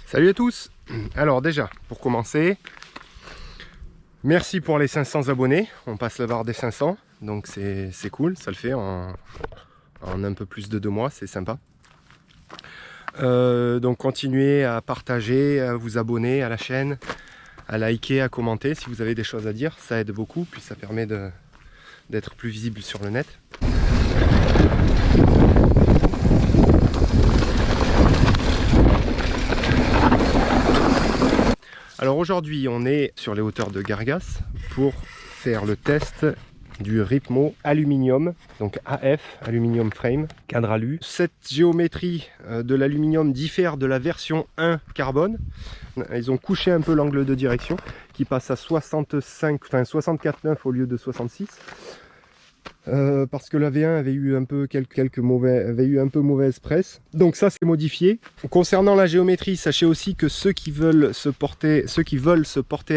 Salut à tous. Alors déjà, pour commencer, merci pour les 500 abonnés. On passe la barre des 500, donc c'est cool, ça le fait en un peu plus de 2 mois, c'est sympa. Donc continuez à partager, à vous abonner à la chaîne, à liker, à commenter si vous avez des choses à dire, ça aide beaucoup, puis ça permet d'être plus visible sur le net. Alors aujourd'hui on est sur les hauteurs de Gargas pour faire le test du Ripmo Aluminium, donc AF, Aluminium Frame, cadre alu. Cette géométrie de l'aluminium diffère de la version 1 carbone. Ils ont couché un peu l'angle de direction qui passe à 64,9 au lieu de 66. Parce que la V1 avait eu un peu mauvaise presse, donc ça c'est modifié. Concernant la géométrie, sachez aussi que ceux qui veulent se porter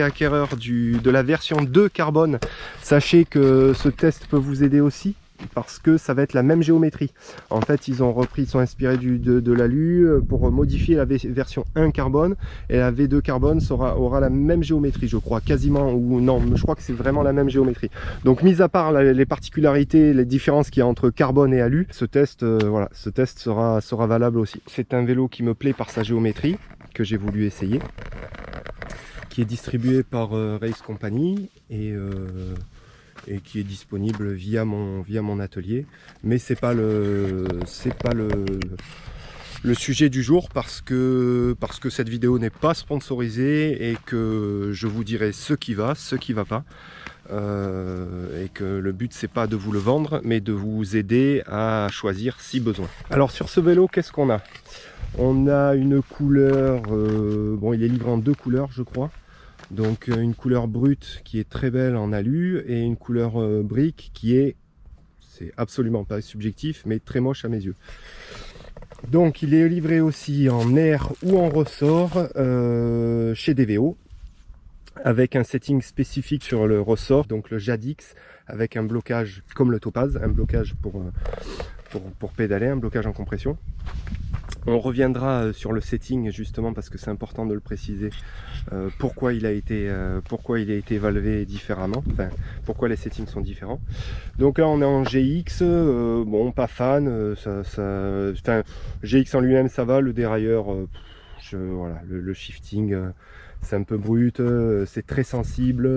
acquéreurs de la version 2 carbone, sachez que ce test peut vous aider aussi, parce que ça va être la même géométrie. En fait, ils sont inspirés de l'alu pour modifier la version 1 carbone, et la V2 carbone aura la même géométrie, je crois, quasiment, ou non, je crois que c'est vraiment la même géométrie. Donc, mis à part les particularités, les différences qu'il y a entre carbone et alu, ce test, ce test sera valable aussi. C'est un vélo qui me plaît par sa géométrie, que j'ai voulu essayer, qui est distribué par Race Company, et qui est disponible via mon atelier, mais c'est pas le sujet du jour, parce que cette vidéo n'est pas sponsorisée et que je vous dirai ce qui va pas, et que le but c'est pas de vous le vendre mais de vous aider à choisir si besoin. Alors sur ce vélo, qu'est-ce qu'on a? On a une couleur, bon, il est livré en 2 couleurs je crois. Donc une couleur brute qui est très belle en alu, et une couleur brique qui est, c'est absolument pas subjectif, mais très moche à mes yeux. Donc il est livré aussi en air ou en ressort chez DVO, avec un setting spécifique sur le ressort, donc le Jadix, avec un blocage comme le Topaz, un blocage pour pédaler, un blocage en compression. On reviendra sur le setting justement, parce que c'est important de le préciser, pourquoi il a été valvé différemment, enfin pourquoi les settings sont différents. Donc là on est en GX, bon, pas fan, enfin, GX en lui-même ça va, le dérailleur, voilà, le shifting c'est un peu brut, c'est très sensible,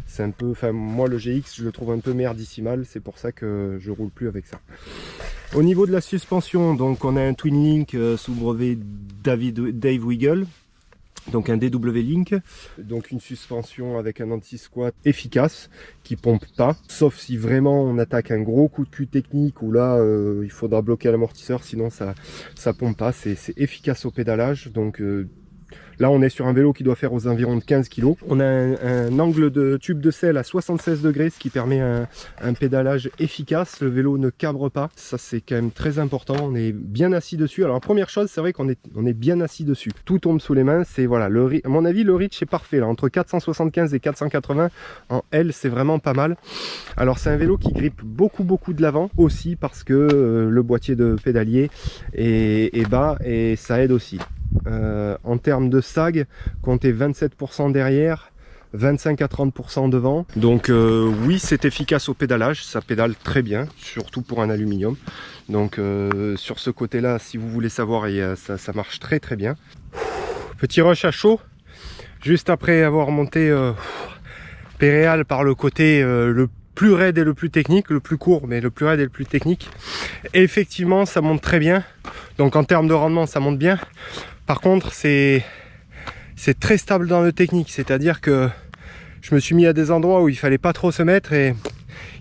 c'est un peu, enfin moi le GX je le trouve un peu merdissimal, c'est pour ça que je roule plus avec ça. Au niveau de la suspension, donc on a un Twin Link sous brevet Dave Wiggle, donc un DW Link, donc une suspension avec un anti-squat efficace qui pompe pas, sauf si vraiment on attaque un gros coup de cul technique où là il faudra bloquer l'amortisseur, sinon ça pompe pas, c'est efficace au pédalage. Donc là on est sur un vélo qui doit faire aux environs de 15 kg. On a un angle de tube de selle à 76 degrés, ce qui permet un pédalage efficace. Le vélo ne cabre pas, ça c'est quand même très important. On est bien assis dessus. Alors première chose, c'est vrai qu'on est bien assis dessus. Tout tombe sous les mains, c'est voilà, à mon avis le reach est parfait là, entre 475 et 480 en L, c'est vraiment pas mal. Alors c'est un vélo qui grippe beaucoup de l'avant aussi, parce que le boîtier de pédalier est bas, et ça aide aussi. En termes de sag, comptez 27% derrière, 25 à 30% devant. Donc oui, c'est efficace au pédalage, ça pédale très bien, surtout pour un aluminium. Donc sur ce côté là, si vous voulez savoir, ça marche très bien. Petit rush à chaud juste après avoir monté Péréal par le côté le plus raide et le plus technique, le plus court mais le plus raide et le plus technique. Et effectivement ça monte très bien, donc en termes de rendement ça monte bien. Par contre c'est très stable dans le technique, c'est-à-dire que je me suis mis à des endroits où il fallait pas trop se mettre, et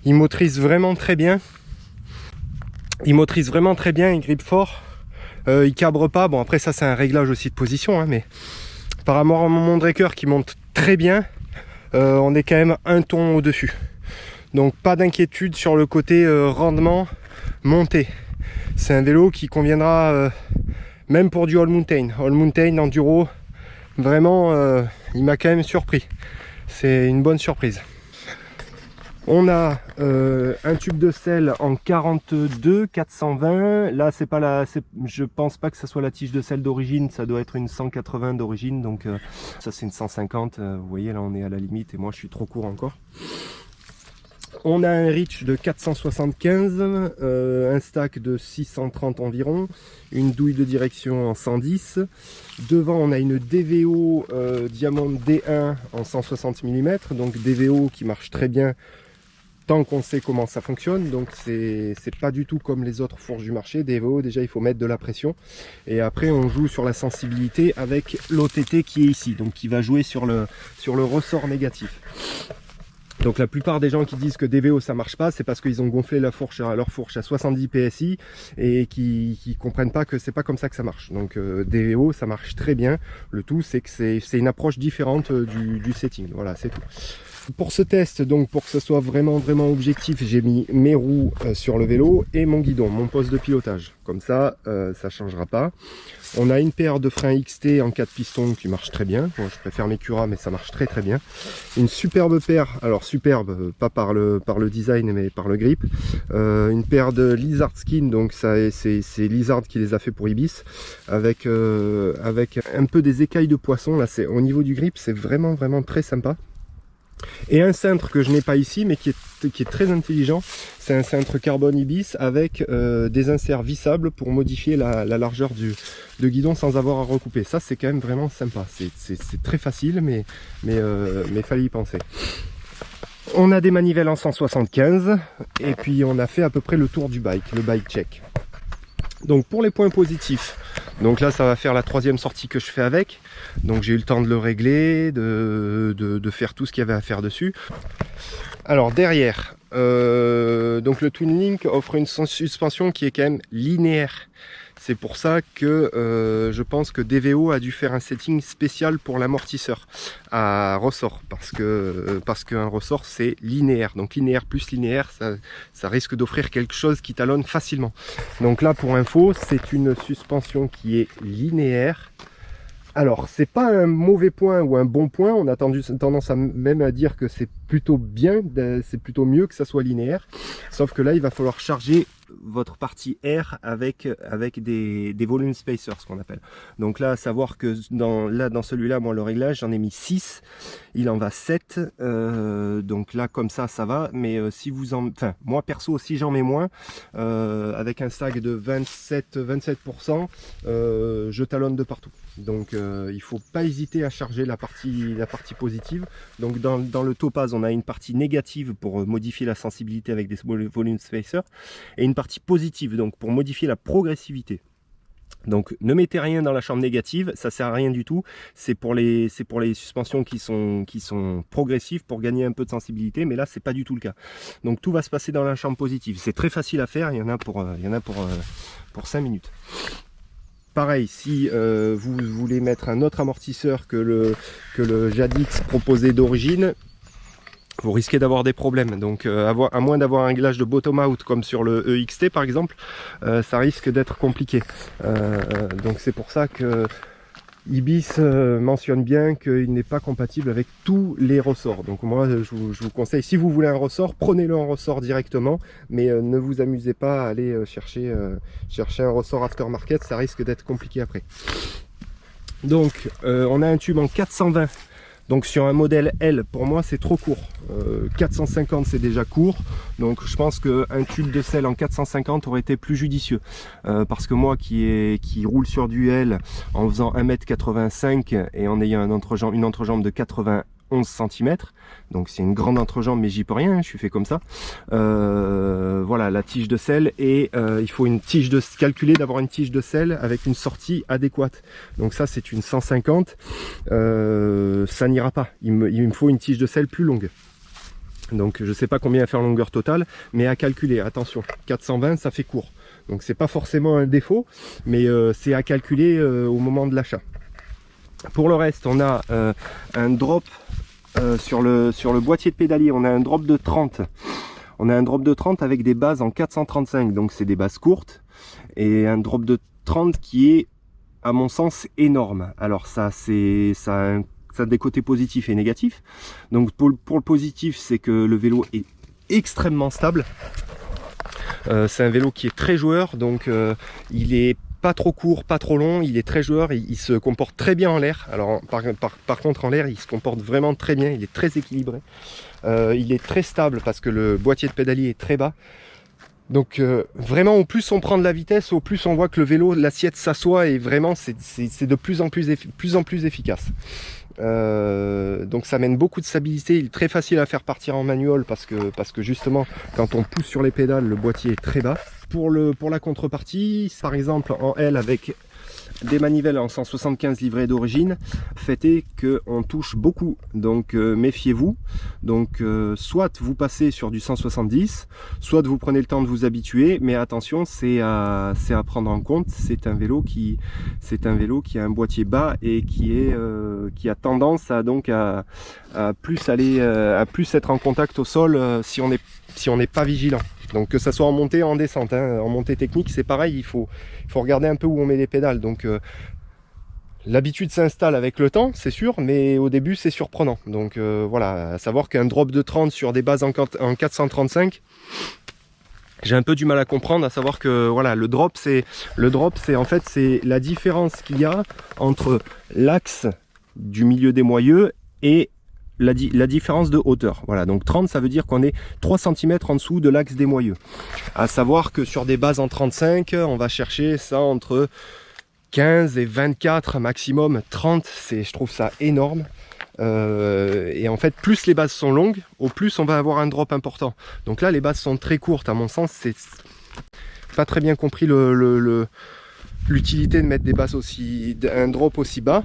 il motorise vraiment très bien. Il grippe fort, il cabre pas. Bon après ça c'est un réglage aussi de position, hein, mais par rapport à mon Mondraker qui monte très bien, on est quand même un ton au-dessus. Donc pas d'inquiétude sur le côté rendement monté. C'est un vélo qui conviendra même pour du all mountain enduro. Vraiment il m'a quand même surpris, c'est une bonne surprise. On a un tube de sel en 42 420. Là, c'est pas la, je pense pas que ça soit la tige de sel d'origine. Ça doit être une 180 d'origine. Donc ça, c'est une 150. Vous voyez, là, on est à la limite et moi, je suis trop court encore. On a un reach de 475, un stack de 630 environ, une douille de direction en 110. Devant, on a une DVO Diamond D1 en 160 mm, donc DVO qui marche très bien tant qu'on sait comment ça fonctionne. Donc c'est pas du tout comme les autres fourches du marché. DVO, déjà il faut mettre de la pression, et après on joue sur la sensibilité avec l'OTT qui est ici, donc qui va jouer sur le ressort négatif. Donc la plupart des gens qui disent que DVO ça marche pas, c'est parce qu'ils ont gonflé leur fourche à 70 PSI et qui comprennent pas que c'est pas comme ça que ça marche. Donc DVO ça marche très bien. Le tout c'est que c'est une approche différente du setting. Voilà, c'est tout. Pour ce test, donc pour que ce soit vraiment objectif, j'ai mis mes roues sur le vélo et mon guidon, mon poste de pilotage. Comme ça, ça changera pas. On a une paire de freins XT en 4 pistons qui marche très bien. Bon, je préfère mes Cura, mais ça marche très bien. Une superbe paire, alors superbe, pas par le design, mais par le grip. Une paire de Lizard Skin, donc c'est Lizard qui les a fait pour Ibis, avec un peu des écailles de poisson. Là, au niveau du grip, c'est vraiment très sympa. Et un cintre que je n'ai pas ici mais qui est très intelligent, c'est un cintre carbone Ibis avec des inserts vissables pour modifier la largeur de guidon sans avoir à recouper. Ça c'est quand même vraiment sympa, c'est très facile mais fallait y penser. On a des manivelles en 175 et puis on a fait à peu près le tour du bike, le bike check. Donc pour les points positifs, donc là ça va faire la 3e sortie que je fais avec, donc j'ai eu le temps de le régler, de faire tout ce qu'il y avait à faire dessus. Alors derrière, donc le Twin Link offre une suspension qui est quand même linéaire. C'est pour ça que je pense que DVO a dû faire un setting spécial pour l'amortisseur à ressort, parce qu'un ressort c'est linéaire, donc linéaire plus linéaire, ça risque d'offrir quelque chose qui talonne facilement. Donc là pour info, c'est une suspension qui est linéaire. Alors c'est pas un mauvais point ou un bon point, on a tendance même à dire que c'est plutôt bien, c'est plutôt mieux que ça soit linéaire, sauf que là il va falloir charger votre partie air avec des volume spacers, ce qu'on appelle. Donc là, à savoir que dans celui-là, moi le réglage, j'en ai mis 6, il en va 7, donc là comme ça va, mais si vous moi perso, si j'en mets moins, avec un sag de 27%, je talonne de partout. Donc il faut pas hésiter à charger la partie positive. Donc dans le topaz, on a une partie négative pour modifier la sensibilité avec des volume spacers, et une partie positive donc pour modifier la progressivité. Donc ne mettez rien dans la chambre négative, ça sert à rien du tout. C'est pour les suspensions qui sont progressives pour gagner un peu de sensibilité, mais là c'est pas du tout le cas. Donc tout va se passer dans la chambre positive. C'est très facile à faire, il y en a pour 5 minutes. Pareil, si vous voulez mettre un autre amortisseur que le Jadix proposé d'origine, vous risquez d'avoir des problèmes. Donc à moins d'avoir un réglage de bottom out comme sur le EXT par exemple, ça risque d'être compliqué. Donc c'est pour ça que Ibis mentionne bien qu'il n'est pas compatible avec tous les ressorts. Donc moi je vous conseille, si vous voulez un ressort, prenez-le en ressort directement, mais ne vous amusez pas à aller chercher un ressort aftermarket, ça risque d'être compliqué après. Donc on a un tube en 420. Donc sur un modèle L, pour moi c'est trop court. 450 c'est déjà court, donc je pense qu'un tube de sel en 450 aurait été plus judicieux. Parce que moi qui roule sur du L en faisant 1,85 m et en ayant une entrejambe de 91 cm, donc c'est une grande entrejambe mais j'y peux rien, je suis fait comme ça. Voilà la tige de sel, et il faut calculer d'avoir une tige de sel avec une sortie adéquate. Donc ça c'est une 150, ça n'ira pas, il me faut une tige de sel plus longue. Donc je sais pas combien va faire longueur totale, mais à calculer, attention, 420 ça fait court. Donc c'est pas forcément un défaut, mais c'est à calculer au moment de l'achat. Pour le reste, on a un drop sur le boîtier de pédalier, on a un drop de 30. On a un drop de 30 avec des bases en 435, donc c'est des bases courtes, et un drop de 30 qui est, à mon sens, énorme. Alors ça a des côtés positifs et négatifs. Donc pour le positif, c'est que le vélo est extrêmement stable. C'est un vélo qui est très joueur, donc il est pas trop court, pas trop long, il est très joueur, il se comporte très bien en l'air. Alors par contre en l'air, il se comporte vraiment très bien, il est très équilibré. Il est très stable parce que le boîtier de pédalier est très bas. Donc vraiment, au plus on prend de la vitesse, au plus on voit que le vélo, l'assiette s'assoit et vraiment c'est de plus en plus efficace. Donc ça mène beaucoup de stabilité, il est très facile à faire partir en manuel parce que justement quand on pousse sur les pédales, le boîtier est très bas. Pour la contrepartie, par exemple en L avec des manivelles en 175 livrées d'origine, fait est qu'on touche beaucoup, donc méfiez-vous. Donc soit vous passez sur du 170, soit vous prenez le temps de vous habituer, mais attention, c'est à prendre en compte. C'est un vélo qui a un boîtier bas et qui a tendance à plus être en contact au sol si on n'est pas vigilant. Donc que ça soit en montée ou en descente, hein. En montée technique c'est pareil, il faut regarder un peu où on met les pédales. Donc l'habitude s'installe avec le temps, c'est sûr, mais au début c'est surprenant. Donc voilà, à savoir qu'un drop de 30 sur des bases en 435, j'ai un peu du mal à comprendre, à savoir que voilà, le drop c'est en fait c'est la différence qu'il y a entre l'axe du milieu des moyeux et la différence de hauteur. Voilà, donc 30 ça veut dire qu'on est 3 cm en dessous de l'axe des moyeux. À savoir que sur des bases en 35, on va chercher ça entre 15 et 24 maximum. 30, je trouve ça énorme. Et en fait, plus les bases sont longues, au plus on va avoir un drop important. Donc là, les bases sont très courtes. À mon sens, c'est pas très bien compris l'utilité de mettre des bases un drop aussi bas.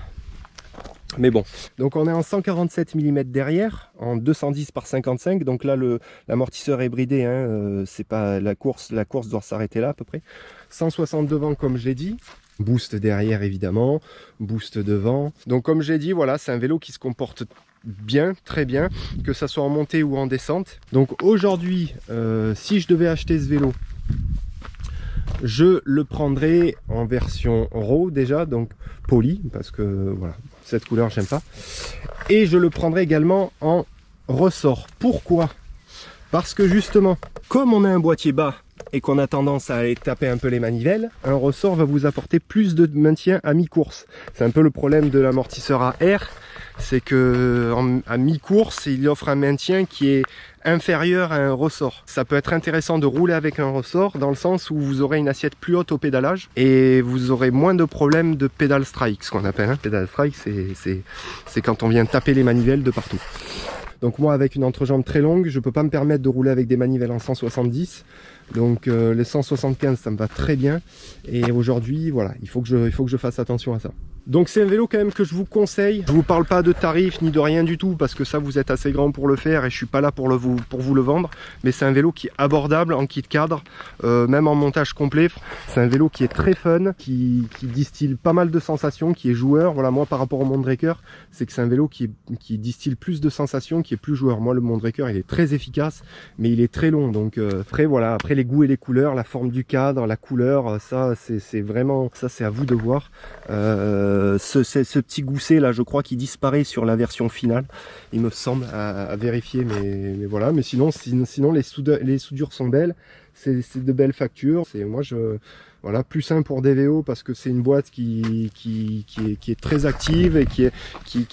Mais bon, donc on est en 147 mm derrière, en 210 par 55, donc là l'amortisseur est bridé, hein, c'est pas la course doit s'arrêter là à peu près. 160 devant comme je l'ai dit, boost derrière évidemment, boost devant. Donc comme j'ai dit, voilà, c'est un vélo qui se comporte bien, très bien, que ça soit en montée ou en descente. Donc aujourd'hui, si je devais acheter ce vélo, je le prendrai en version raw déjà, donc poli, parce que voilà, cette couleur j'aime pas. Et je le prendrai également en ressort. Pourquoi? Parce que justement, comme on a un boîtier bas et qu'on a tendance à aller taper un peu les manivelles, un ressort va vous apporter plus de maintien à mi-course. C'est un peu le problème de l'amortisseur à air, c'est que à mi-course, il offre un maintien qui est inférieur à un ressort. Ça peut être intéressant de rouler avec un ressort dans le sens où vous aurez une assiette plus haute au pédalage et vous aurez moins de problèmes de pédale strike, ce qu'on appelle. Hein. Pédale strike, c'est quand on vient taper les manivelles de partout. Donc moi, avec une entrejambe très longue, je peux pas me permettre de rouler avec des manivelles en 170. Donc les 175, ça me va très bien. Et aujourd'hui, voilà, il faut que je fasse attention à ça. Donc c'est un vélo quand même que je vous conseille. Je vous parle pas de tarifs ni de rien du tout parce que ça vous êtes assez grand pour le faire et je suis pas là pour vous le vendre. Mais c'est un vélo qui est abordable en kit cadre, même en montage complet. C'est un vélo qui est très fun, qui distille pas mal de sensations, qui est joueur. Voilà, moi par rapport au Mondraker, c'est que c'est un vélo qui distille plus de sensations, qui est plus joueur. Moi le Mondraker il est très efficace, mais il est très long. Donc après voilà, après les goûts et les couleurs, la forme du cadre, la couleur, ça c'est vraiment, ça c'est à vous de voir. Ce petit gousset là, je crois qu'il disparaît sur la version finale, il me semble, à vérifier, mais voilà. Mais sinon les soudures sont belles, c'est de belles factures. Voilà, plus simple pour DVO parce que c'est une boîte qui est très active et qui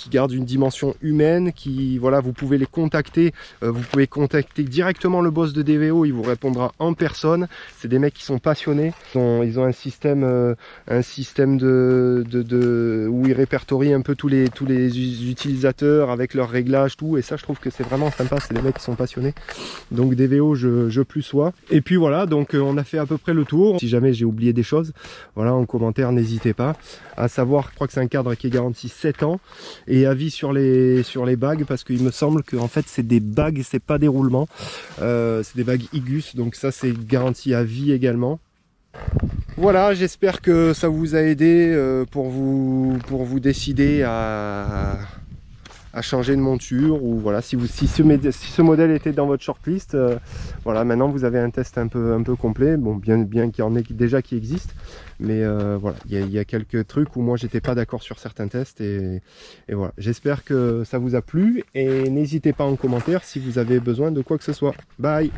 garde une dimension humaine. Voilà, vous pouvez les contacter, vous pouvez contacter directement le boss de DVO, il vous répondra en personne. C'est des mecs qui sont passionnés, ils ont un système où ils répertorient un peu tous les utilisateurs avec leurs réglages, tout, et ça je trouve que c'est vraiment sympa. C'est des mecs qui sont passionnés, donc DVO je plus sois. Et puis voilà, donc on a fait à peu près le tour. Si jamais j'ai oublié des choses, voilà, en commentaire n'hésitez pas. À savoir, je crois que c'est un cadre qui est garanti 7 ans et avis sur les bagues, parce qu'il me semble que en fait c'est des bagues, c'est pas des roulements, c'est des bagues Igus, donc ça c'est garanti à vie également. Voilà, j'espère que ça vous a aidé pour vous décider à à changer de monture, ou voilà, si ce modèle était dans votre shortlist, voilà, maintenant vous avez un test un peu complet, bon, bien qu'il y en ait déjà qui existent, mais voilà, il y a quelques trucs où moi j'étais pas d'accord sur certains tests, et voilà, j'espère que ça vous a plu, et n'hésitez pas en commentaire si vous avez besoin de quoi que ce soit. Bye.